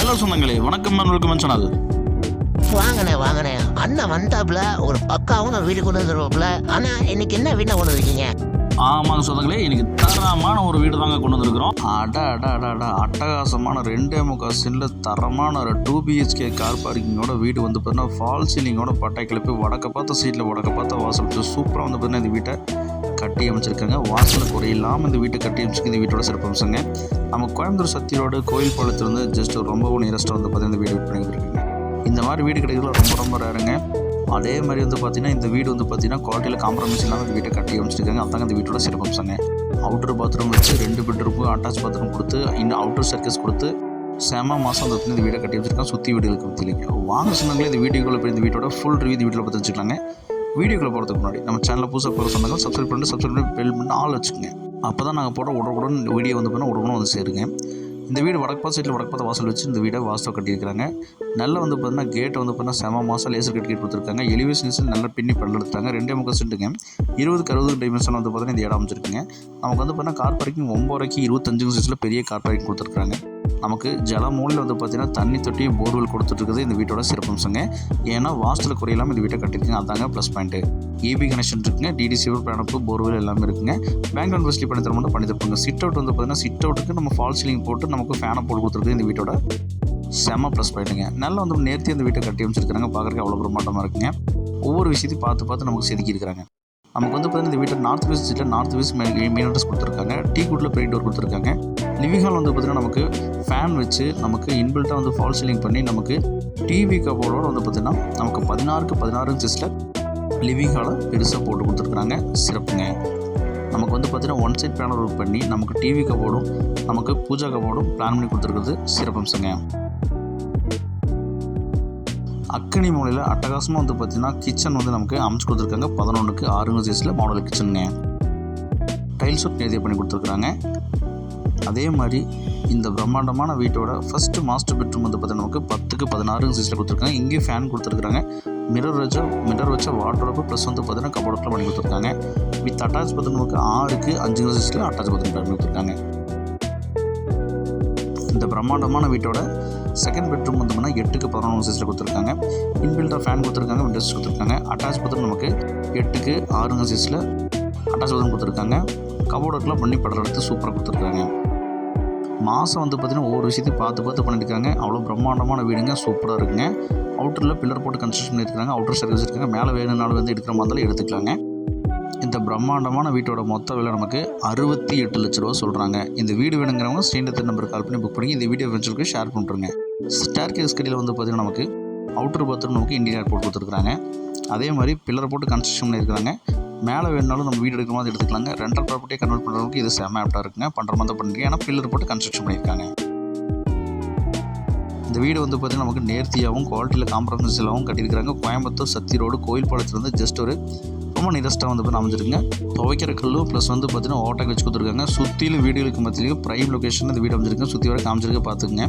Hello சொந்தங்களே, வணக்கம் welcome channel. வாங்கண்ணே அண்ணன் வந்தாப்புல ஒரு பக்காவும் வீடு கொண்டு வந்துருவாப்புல. ஆனா இன்னைக்கு என்ன வீட்டை கொண்டு வந்துருக்கீங்க? ஆமாங்க சொந்தங்களே, இன்னைக்கு தரமான ஒரு வீடு தாங்க கொண்டு வந்துருக்கிறோம். அட்டகாசமான 2.25 சென்டில் தரமான ஒரு 2 BHK கார் பார்க்கிங்கோட வீடு வந்து பார்த்தீங்கன்னா ஃபால் சீலிங்கோட பட்டை கிளப்பி வடக்க பார்த்த சீட்டில் வடக்க பார்த்த வாசல் வச்சு சூப்பராக வந்து பார்த்தீங்கன்னா இந்த வீட்டை கட்டி அமைச்சிருக்காங்க. வாசலில் குறையில்லாமல் இந்த வீட்டை கட்டி அமைச்சிருக்கு. இந்த வீட்டோட சிறப்பம்சங்க நம்ம கோயம்புத்தூர் சத்தி ரோடு கோயில் பாலத்திலிருந்து ஜஸ்ட் ரொம்பவும் நியரஸ்ட்டாக வந்து பார்த்தீங்கன்னா இந்த வீடு விட் பண்ணியிருக்காங்க. இந்த மாதிரி வீடு கிடைக்கிறதுல ரொம்ப ரேருங்க. அதே மாதிரி வந்து பார்த்தீங்கன்னா இந்த வீடு வந்து பார்த்தீங்கன்னா குவாலிட்டியில் காம்ப்ரமைஸ் இல்லாமல் இந்த வீட்டை கட்டி அமைச்சிருக்காங்க. அதாங்க இந்த வீட்டோட சிறப்பம்சங்க. அவுட்டர் பாத்ரூம் வச்சு 2 பெட்ரூம் அட்டாச் பாத்ரூம் கொடுத்து இன்னும் அவுட்டர் சர்க்கஸ் கொடுத்து செம மாதம் அந்த இந்த வீடை கட்டி வச்சிருக்காங்க. சுற்றி வீடுகளுக்கு பற்றிலிங்க வாங்க சொன்னாங்களே இந்த வீடியோக்குள்ளே போய் இந்த வீட்டோட ஃபுல் ரிவ்யூ இந்த வீட்டில் பார்த்து வச்சுக்கலாங்க. வீடியோக்குள்ளே போகிறதுக்கு முன்னாடி நம்ம சேனலில் புதுசாக போகிற சொன்னாங்க சப்ஸ்கிரைப் பண்ணி பெல் பண்ணி ஆள் வச்சுக்கோங்க. அப்போ தான் நாங்கள் போட உடனுக்குடன் வீடியோ வந்து பண்ணால் உடனே வந்து சேருங்க. இந்த வீடு வடக்கு சைடில் வடக்கு பார்த்த வாசல் வச்சு இந்த வீடை வாஸ்தவ கட்டியிருக்கிறாங்க. நல்ல வந்து பார்த்தீங்கன்னா கேட்டை வந்து பார்த்தீங்கன்னா செம மாதம் லேசர் கட்டி கொடுத்துருக்காங்க. எலிவேஷன்ஸ் நல்லா பின்னி பல்ல எடுத்துட்டாங்க. 2.25 சென்ட்டுங்க 20க்கு 60 டைமென்ஷன் வந்து பார்த்தீங்கன்னா இந்த இடம் அமைச்சிருக்குங்க. நமக்கு வந்து பார்த்தீங்கன்னா கார் பார்க்கிங் 9 25 சைஸில் பெரிய கார் பார்க்கிங் கொடுத்துருக்காங்க. நமக்கு ஜல மூலையில் வந்து பார்த்தீங்கன்னா தண்ணி தொட்டி போர்வெல் கொடுத்துட்ருக்குது இந்த வீட்டோட சிறப்பம்சங்க. ஏன்னா வாஸ்டில் குறையில்லாமல் இந்த வீட்டை கட்டியிருக்குங்க. அதாங்க ப்ளஸ் பாயிண்ட்டு. EB கனெக்ஷன் இருக்குங்க. DDC பேனப்பு போர்வெல் எல்லாமே இருக்குங்க. பேங்க் லோன் ஃபெசிலிட்டி பண்ணி தரணும் பண்ணி தருப்பாங்க. சிட் அவுட் வந்து பார்த்தீங்கன்னா சிட் அவுட்டுக்கு நம்ம ஃபால் சீலிங் போட்டு நமக்கு ஃபேனை போட்டு கொடுத்துருக்கு இந்த வீட்டோட செம்ம ப்ளஸ் பாயிண்ட்டுங்க. நல்லா வந்து நேர்த்தி அந்த வீட்டை கட்டி அமைச்சிருக்காங்க. பார்க்குறதுக்கு அவ்வளோ பிரமாண்டமாக இருக்குங்க. ஒவ்வொரு விஷயத்தையும் பார்த்து நமக்கு செதுக்கி இருக்கிறாங்க. நமக்கு வந்து பார்த்தீங்கன்னா இந்த வீட்டை நார்த் வெஸ்ட் மெயின் அட்ரஸ் கொடுத்துருக்காங்க. டீ குட்டில் பெரிய டோர் கொடுத்துருக்காங்க. லிவிங் ஹால் வந்து பார்த்திங்கன்னா நமக்கு ஃபேன் வச்சு நமக்கு இன்பில்ட்டாக வந்து ஃபால் சீலிங் பண்ணி நமக்கு டிவி கபோர்டோடு வந்து பார்த்திங்கன்னா நமக்கு 16க்கு 16 இன்ச்சஸில் லிவிங் ஹாலை பெருசாக போட்டு கொடுத்துருக்குறாங்க. சிறப்புங்க. நமக்கு வந்து பார்த்திங்கன்னா ஒன் சைட் பேனல் ஒர்க் பண்ணி நமக்கு டிவி கபோர்டும் நமக்கு பூஜா கபோர்டும் பிளான் பண்ணி கொடுத்துருக்குறது சிறப்பம்சங்க. அக்கனி மூலையில் அட்டகாசமாக வந்து பார்த்திங்கன்னா கிச்சன் வந்து நமக்கு அமைச்சு கொடுத்துருக்காங்க. 11க்கு 6 சைஸில் மாடல் கிச்சனுங்க. டைல்ஸ் ஒர்க் நேர்த்தியாக பண்ணி கொடுத்துருக்குறாங்க. அதே மாதிரி இந்த பிரம்மாண்டமான வீட்டோட ஃபஸ்ட்டு மாஸ்டர் பெட்ரூம் வந்து பார்த்தீங்கன்னா நமக்கு 10க்கு 16 சைஸில் கொடுத்துருக்காங்க. இங்கேயும் ஃபேன் கொடுத்துருக்குறாங்க. மிரர் வச்ச வார்ட்ரோப் ப்ளஸ் வந்து பார்த்தீங்கன்னா கபோர்டில் பண்ணி கொடுத்துருக்காங்க. வித் அட்டாச் பார்த்து நமக்கு 6க்கு 5 சைஸில் அட்டாச் பாத்ரூம் பண்ணி கொடுத்துருக்காங்க. இந்த பிரம்மாண்டமான வீட்டோட செகண்ட் பெட்ரூம் வந்து பார்த்தீங்கன்னா 8க்கு 11 சைஸில் கொடுத்துருக்காங்க. இன்பில்டாக ஃபேன் கொடுத்துருக்காங்க. விண்டோஸ் கொடுத்துருக்காங்க. அட்டாச் பாத்ரூம் நமக்கு 8க்கு 6 சைஸில் அட்டாச் பாத்ரூம் கொடுத்துருக்காங்க. கபோர்டெலாம் பண்ணி படம் எடுத்து சூப்பராக கொடுத்துருக்காங்க. மாதம் வந்து பார்த்திங்கன்னா ஒவ்வொரு விஷயத்தையும் பார்த்து பண்ணியிருக்காங்க. அவ்வளோ பிரம்மாண்டமான வீடுங்க. சூப்பராக இருக்குங்க. அவுட்டரில் பில்லர் போட்டு கன்ஸ்ட்ரக்ஷன் பண்ணியிருக்காங்க. அவுட்டர் சர்வீஸ் இருக்காங்க. மேலே வேணும்னாலும் வந்து எடுக்கிற மாதிரி எடுத்துக்கலாங்க. இந்த பிரம்மாண்டமான வீட்டோட மொத்த விலை நமக்கு 68 லட்ச ரூபா சொல்கிறாங்க. இந்த வீடு வேணுங்கிறவங்க ஸ்க்ரீனில் நம்பர் கால் பண்ணி புக் பண்ணி இந்த வீடியோ ஃப்ரெண்ட்ஸுக்கு ஷேர் பண்ணுறேங்க. ஸ்டேர் கேஸ் கடியில் வந்து பார்த்திங்கன்னா நமக்கு அவுட்டர் பாத்ரூம் நமக்கு இண்டியன் ஏர்போர்ட் கொடுத்துருக்குறாங்க. அதே மாதிரி பில்லர் போட்டு கன்ஸ்ட்ரக்ஷன் பண்ணியிருக்காங்க. மேலே வேணுனாலும் நம்ம வீடு எடுக்கிற மாதிரி எடுத்துக்கலாங்க. ரெண்டல் ப்ராப்பர்ட்டியை கன்வெர்ட் பண்ணுறவங்களுக்கு இது செம்ம ஆப்டாக இருக்குங்க. பண்ணுற மாதிரி பண்ணிருக்கேன். ஏன்னா பில்லர் போட்டு கன்ஸ்ட்ரக்ஷன் பண்ணியிருக்காங்க. இந்த வீடு வந்து பார்த்திங்கன்னா நமக்கு நேர்த்தியாகவும் குவாலிட்டியில் காம்ப்ரமைஸிலாகவும் கட்டியிருக்கிறாங்க. கோயம்புத்தூர் சத்தி ரோடு கோயில் பாலத்திலேருந்து ஜஸ்ட் ஒரு ரொம்ப நியரஸ்ட்டாக வந்து அமைஞ்சிருங்க. துவைக்கிற கல்லு ப்ளஸ் வந்து பார்த்திங்கன்னா ஓட்டாக்கு வச்சு கொடுத்துருக்காங்க. சுற்றிலும் வீடுகளுக்கு மத்தியிலையும் ப்ரைம் லொக்கேஷன் இந்த வீடு அமைஞ்சிருங்க. சுற்றி வர காமிச்சிருக்க பார்த்துக்குங்க.